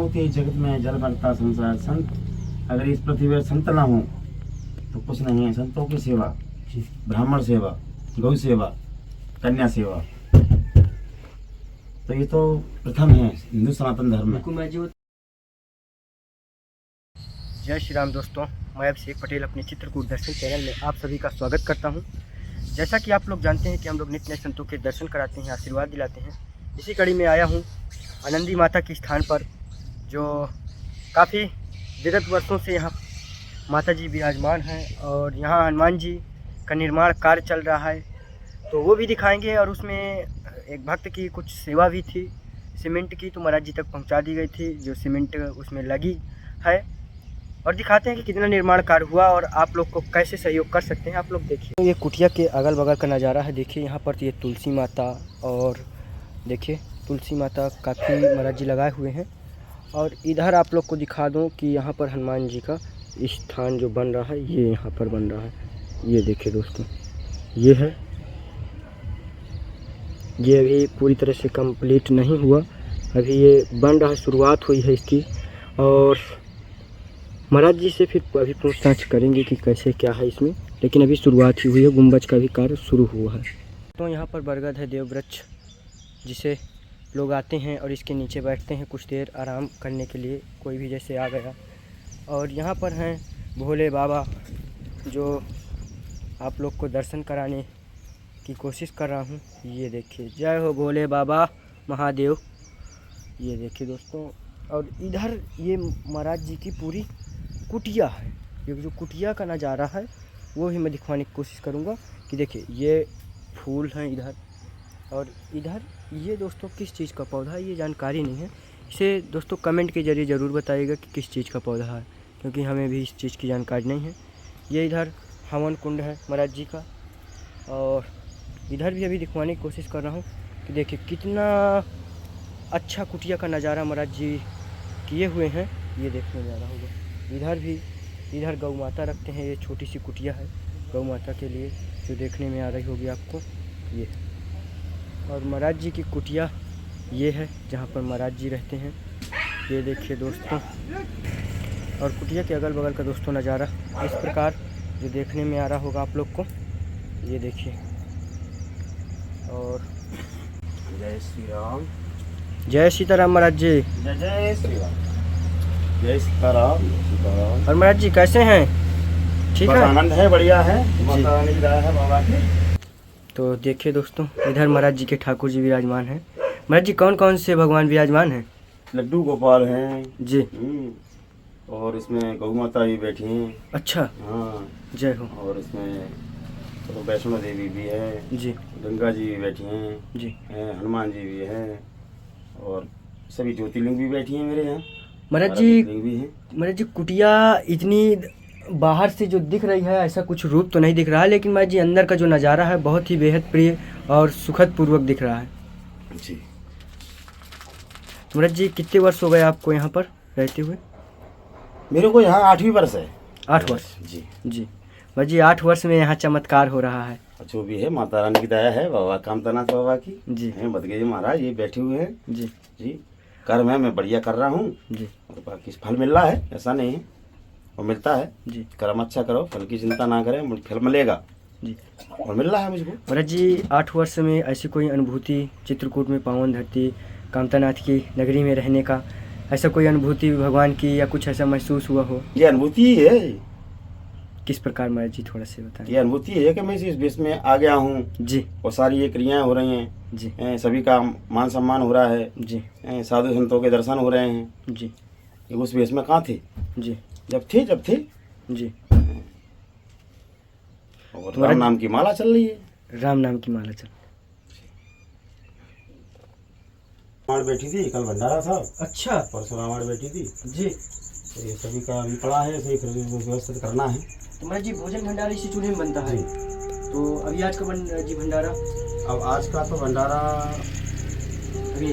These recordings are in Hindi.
होती जगत में जल बनता संसार संत। अगर इस पृथ्वी पर संत ना हो तो कुछ नहीं है। संतों की सेवा, ब्राह्मण सेवा, गौ सेवा, कन्या सेवा, तो ये तो प्रथम है हिंदू सनातन धर्म में। जय श्री राम दोस्तों, मैं अभिषेक पटेल अपने चित्रकूट दर्शन चैनल में आप सभी का स्वागत करता हूं। जैसा कि आप लोग जानते हैं कि हम लोग नित्य नए संतों के दर्शन कराते हैं, आशीर्वाद दिलाते हैं। इसी कड़ी में आया हूं आनंदी माता के स्थान पर, जो काफ़ी विगत वर्षों से यहाँ माता जी विराजमान हैं और यहाँ हनुमान जी का निर्माण कार्य चल रहा है, तो वो भी दिखाएंगे। और उसमें एक भक्त की कुछ सेवा भी थी सीमेंट की, तो महाराज जी तक पहुँचा दी गई थी, जो सीमेंट उसमें लगी है। और दिखाते हैं कि कितना निर्माण कार्य हुआ और आप लोग को कैसे सहयोग कर सकते हैं। आप लोग देखिए, ये कुटिया के अगल बगल का नज़ारा है। देखिए यहाँ पर ये तुलसी माता, और देखिए तुलसी माता काफ़ी महाराज जी लगाए हुए हैं। और इधर आप लोग को दिखा दूं कि यहाँ पर हनुमान जी का स्थान जो बन रहा है, ये यहाँ पर बन रहा है। ये देखिए दोस्तों, ये है, ये अभी पूरी तरह से कंप्लीट नहीं हुआ, अभी ये बन रहा है, शुरुआत हुई है इसकी। और महाराज जी से फिर अभी पूछताछ करेंगे कि कैसे क्या है इसमें, लेकिन अभी शुरुआत ही हुई है, गुंबज का भी कार्य शुरू हुआ है। तो यहाँ पर बरगद है, देव वृक्ष, जिसे लोग आते हैं और इसके नीचे बैठते हैं कुछ देर आराम करने के लिए, कोई भी जैसे आ गया। और यहाँ पर हैं भोले बाबा, जो आप लोग को दर्शन कराने की कोशिश कर रहा हूँ। ये देखिए, जय हो भोले बाबा महादेव। ये देखिए दोस्तों, और इधर ये महाराज जी की पूरी कुटिया है। ये जो कुटिया का नज़ारा है वो ही मैं दिखवाने की कोशिश करूँगा कि देखिए ये फूल हैं इधर, और इधर ये दोस्तों किस चीज़ का पौधा है ये जानकारी नहीं है। इसे दोस्तों कमेंट के ज़रिए ज़रूर बताइएगा कि किस चीज़ का पौधा है, क्योंकि हमें भी इस चीज़ की जानकारी नहीं है। ये इधर हवन कुंड है महाराज जी का, और इधर भी अभी दिखवाने की कोशिश कर रहा हूँ कि देखिए कितना अच्छा कुटिया का नज़ारा महाराज जी किए हुए हैं। ये देखने में आ रहा होगा, इधर भी, इधर गौ माता रखते हैं। ये छोटी सी कुटिया है गौ माता के लिए, जो देखने में आ रही होगी आपको ये। और महाराज जी की कुटिया ये है जहाँ पर महाराज जी रहते हैं। ये देखिए दोस्तों, और कुटिया के अगल बगल का दोस्तों नज़ारा इस प्रकार जो देखने में आ रहा होगा आप लोग को। ये देखिए, और जय श्री राम, जय सीताराम महाराज जी। जय जय श्री राम, जय सीताराम, जय सीताराम। और महाराज जी कैसे हैं? ठीक है, आनंद है, बढ़िया है, माता रानी की दया है बाबा की। तो देखिए दोस्तों, इधर महाराज जी के ठाकुर जी विराजमान हैं। महाराज जी कौन कौन से भगवान विराजमान हैं? लड्डू गोपाल हैं जी, और इसमें गौ माता भी बैठी हैं। अच्छा, हाँ, जय हो। और इसमें तो वैष्णो देवी भी है जी, गंगा जी भी बैठी हैं जी, हनुमान जी भी हैं, और सभी ज्योतिर्लिंग भी बैठी हैं मेरे यहाँ। महाराज जी। भी हैं। महाराज जी कुटिया इतनी बाहर से जो दिख रही है, ऐसा कुछ रूप तो नहीं दिख रहा है, लेकिन महाराज जी अंदर का जो नज़ारा है बहुत ही बेहद प्रिय और सुखद पूर्वक दिख रहा है जी। महाराज जी कितने वर्ष हो गए आपको यहाँ पर रहते हुए? मेरे को यहाँ 8वीं वर्ष है। 8 वर्ष। जी जी महाराज जी, 8 वर्ष में यहाँ चमत्कार हो रहा है। जो भी है माता रानी की दया है, बाबा कामतनाथ बाबा की जी हैं, बद गए महाराज ये बैठे हुए हैं। जी जी, कर्म है, मैं बढ़िया कर रहा हूँ जी, और बाकी फल मिल रहा है, ऐसा नहीं है, और मिलता है जी। कर्म अच्छा करो, फल की चिंता ना करें, फल मिलेगा जी और मिल रहा है मुझको। महाराज जी 8 वर्ष में ऐसी कोई अनुभूति चित्रकूट में, पावन धरती कामतानाथ की नगरी में रहने का, ऐसा कोई अनुभूति भगवान की या कुछ ऐसा महसूस हुआ हो? ये अनुभूति ही है। किस प्रकार महाराज जी थोड़ा से बताएं। ये अनुभूति है कि मैं इस देश में आ गया हूँ जी और सारी ये क्रियाएं हो रही हैं जी सभी का मान सम्मान हो रहा है जी साधु संतों के दर्शन हो रहे हैं जी। ये उस वेश में कहाँ थे जी जब थे जी। और राम नाम की माला चल रही है। राम नाम की माला चल। रामायण बैठी थी, कल भंडारा था। अच्छा, परसों रामायण बैठी थी जी। तो ये सभी का अभी पड़ा है, सही फिर व्यवस्थित करना है। तो महाराज जी भोजन भंडारा इसी चूल्हे में बनता है? तो अभी आज का जी भंडारा, अब आज का तो भंडारा अभी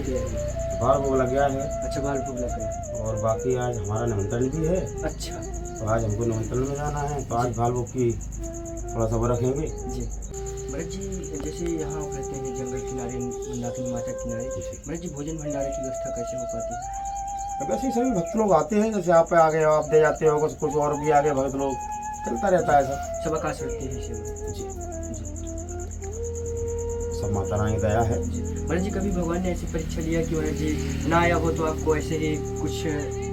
बाहर भोग लग गया है। अच्छा, बाल भोग लग गया। और बाकी आज हमारा निमंत्रण भी है। अच्छा, तो आज हमको निमंत्रण में जाना है, तो आज बाल भोग की थोड़ा सा वो रखेंगे। जी महाराज जी, जैसे यहाँ रहते हैं जंगल किनारे, मंदाकिनी माता किनारे, महाराज जी भोजन भंडारे की व्यवस्था कैसे हो पाती है? वैसे ही सभी भक्त लोग आते हैं, जैसे आप पे आगे आप दे जाते हो, कुछ और भी आगे भक्त लोग, चलता रहता है सब। सब आकाश रखती है सेवा। जी, जी सब माता रानी की दया है। जी। महाराज जी, कभी भगवान ने ऐसी परीक्षा लिया कि महाराज जी ना आया हो तो आपको ऐसे ही कुछ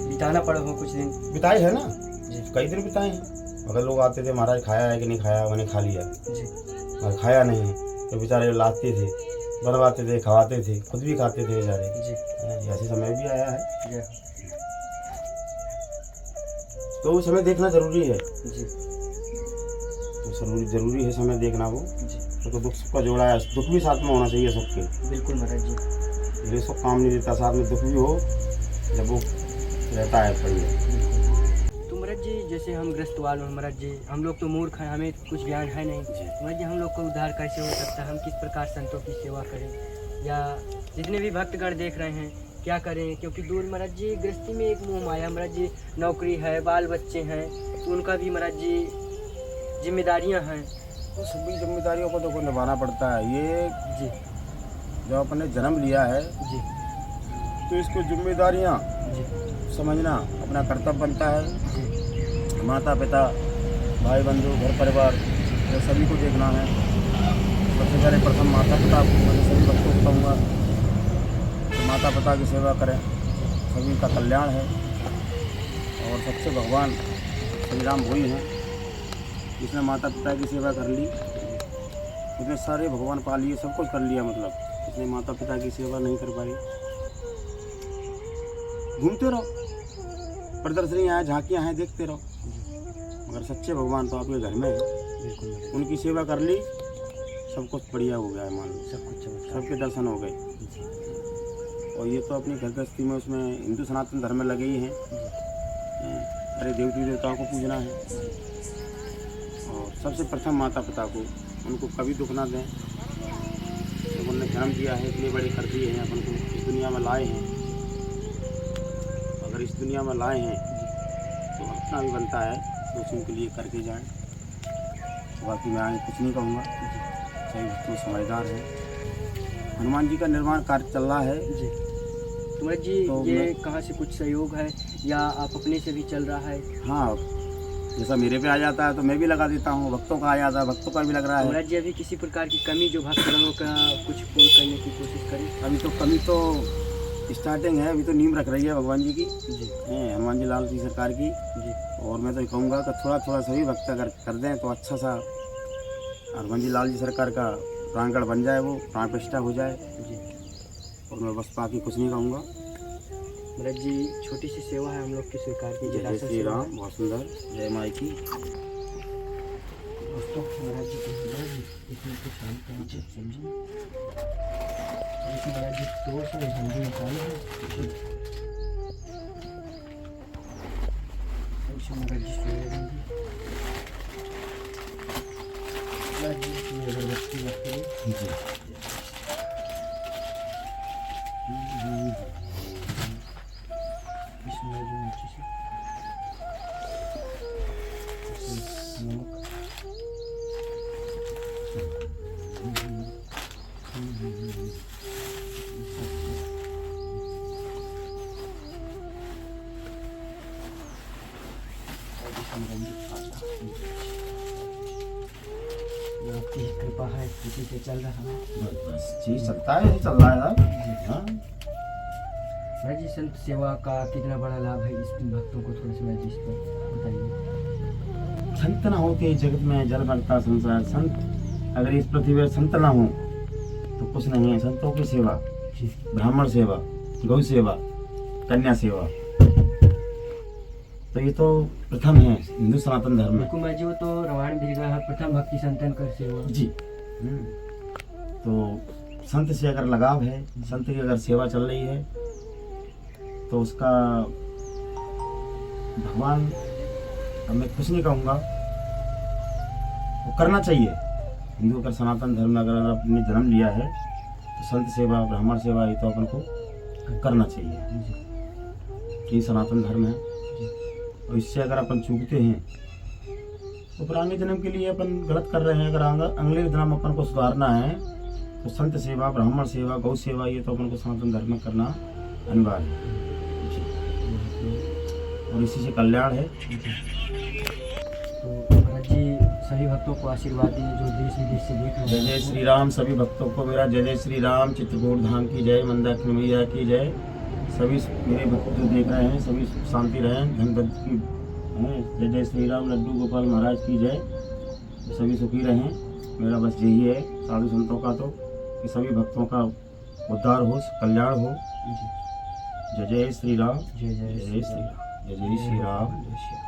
बिताना पड़ा हो कुछ दिन? बिताए है ना जी कई दिन बिताए हैं। अगर लोग आते थे, महाराज खाया है कि नहीं खाया, मैंने खा लिया, जी और खाया नहीं है तो बेचारे लाते थे, बनवाते थे, खवाते थे, खुद भी खाते थे बेचारे। जी ऐसे समय भी आया है, जी तो वो समय देखना जरूरी है। जी तो जरूरी है समय देखना वो, जी। तो दुख सुख का जोड़ा है, दुख भी साथ में होना चाहिए सबके। बिल्कुल महाराज जी। ये सब काम नहीं देता, साथ में दुख भी हो जब वो रहता है बढ़िया। तो महाराज जी, जैसे हम ग्रस्तवाल हैं महाराज जी, हम लोग तो मूर्ख हैं, हमें कुछ ज्ञान है नहीं। महाराज जी, हम लोग का उद्धार कैसे हो सकता है? हम किस प्रकार संतों की सेवा करें, या जितने भी भक्तगण देख रहे हैं क्या करें? क्योंकि दूर महाराज जी गृहस्थी में एक मोह माया, महाराज जी नौकरी है, बाल बच्चे हैं, तो उनका भी महाराज जी जिम्मेदारियां हैं। तो सभी जिम्मेदारियों को तो निभाना पड़ता है। ये जी जब अपने जन्म लिया है जी तो इसको जिम्मेदारियाँ जी समझना अपना कर्तव्य बनता है। जी माता पिता, भाई बंधु, घर परिवार, ये सभी को देखना है। सबसे पहले प्रथम माता पिता को, मैं सभी बच्चों को कहूँगा कि माता पिता की सेवा करें, सभी का कल्याण है। और सबसे भगवान श्री राम वही हैं जिसने माता पिता की सेवा कर ली, उसने सारे भगवान पा लिए, सब कुछ कर लिया। मतलब इसने माता पिता की सेवा नहीं कर पाई। घूमते रहो, प्रदर्शनी है, झांकियाँ हैं, देखते रहो, मगर सच्चे भगवान तो आपके घर में है। बिल्कुल उनकी सेवा कर ली, सब कुछ बढ़िया हो गया है, मान लो सब कुछ सबके दर्शन हो गए। और ये तो अपनी घर गृहस्थी में उसमें हिंदू सनातन धर्म में लगे ही हैं। अरे देवती देवताओं को पूजना है, और सबसे प्रथम माता पिता को, उनको कभी दुख ना दें। जब उन्होंने जन्म दिया है, इतने बड़े कर दिए हैं, अपन को इस दुनिया में लाए हैं। अगर इस दुनिया में लाए हैं तो अपना भी बनता है तो उनके लिए करके जाएं। बाकी मैं आगे कुछ नहीं कहूँगा, सही तो समझदार है। हनुमान जी का निर्माण कार्य चल रहा है। जी। तो महाराज जी, तो ये कहाँ से कुछ सहयोग है या आप अपने से भी चल रहा है? हाँ, जैसा मेरे पे आ जाता है तो मैं भी लगा देता हूँ, भक्तों का आ जाता है, भक्तों का भी लग रहा है। महाराज जी, अभी किसी प्रकार की कमी जो भक्तगणों का कुछ पूर्ण करने की कोशिश करें? अभी तो कमी तो स्टार्टिंग है, अभी तो नींव रख रही है भगवान जी की, जी हनुमान जी लाल जी सरकार की। जी और मैं तो कहूँगा कि थोड़ा थोड़ा सभी भक्त अगर कर दें तो अच्छा सा हनुमान जी लाल जी सरकार का प्रांगण बन जाए, वो प्राण प्रतिष्ठा हो जाए। जी। और मैं बस बाकी कुछ नहीं कहूँगा। महाराज जी, छोटी सी सेवा है हम लोग की स्वीकार कीजिए। जय श्री राम, बहुत सुंदर, जय माई की। दोस्तों, महाराज जी को इसमें कुछ शांत कीजिए, समझिए। महाराज जी तो से हिंदी निकाले हैं। महाराज जी सो रहे हैं। महाराज जी की अगरबत्ती रखते हैं। जी। इसमें जो नीचे से नमक आपकी कृपा है, इसी से चल रहा है। बस ठीक चलता है, यही चल रहा है यार। हाँ, भाई जी, संत सेवा का कितना बड़ा लाभ है इस भक्तों को थोड़ा सा भाई जी इस पर बताइए। संत ना होते इस जगत में जल बनता संसार। संत अगर इस पृथ्वी पर संत ना हो तो कुछ नहीं है। संतों की सेवा, ब्राह्मण सेवा, गौ सेवा, कन्या सेवा, तो ये तो प्रथम है हिंदू सनातन धर्म में। बिल्कुल भाई जी, वो तो रामायण भी है, प्रथम भक्ति संतन कर सेवा। जी। तो संत से अगर लगाव है, संत की अगर सेवा चल रही है तो उसका भगवान, अब मैं कुछ नहीं कहूँगा, वो करना चाहिए। हिंदू अगर सनातन धर्म में अगर अपने जन्म लिया है तो संत सेवा, ब्राह्मण सेवा, ये तो अपन को करना चाहिए। ये सनातन धर्म है। और इससे अगर अपन चूकते हैं तो फिर आगे जन्म के लिए अपन गलत कर रहे हैं। अगर अगले जन्म अपन को सुधारना है तो संत सेवा, ब्राह्मण सेवा, गौ सेवा, ये तो अपन को सनातन धर्म में करना अनिवार्य है। और इसी से कल्याण है। तो महाराज जी सभी भक्तों को आशीर्वाद दिए जो देश विदेश से देख रहे जय हैं। जय श्री राम। सभी भक्तों को मेरा जय जय श्री राम। चित्रकूट धाम की जय, मंदाकिनी मैया की जय। सभी मेरे भक्त जो देख रहे हैं सभी सुख शांति रहें, धन दौलत की हैं। जय जय श्री राम। लड्डू गोपाल महाराज की जय। सभी सुखी रहें। मेरा बस यही है साधु संतों का तो कि सभी भक्तों का उद्धार हो, कल्याण हो। जी। जय जय श्री राम। जय जय जय जय श्री राम। जय जय श्री राम। जय श्री राम।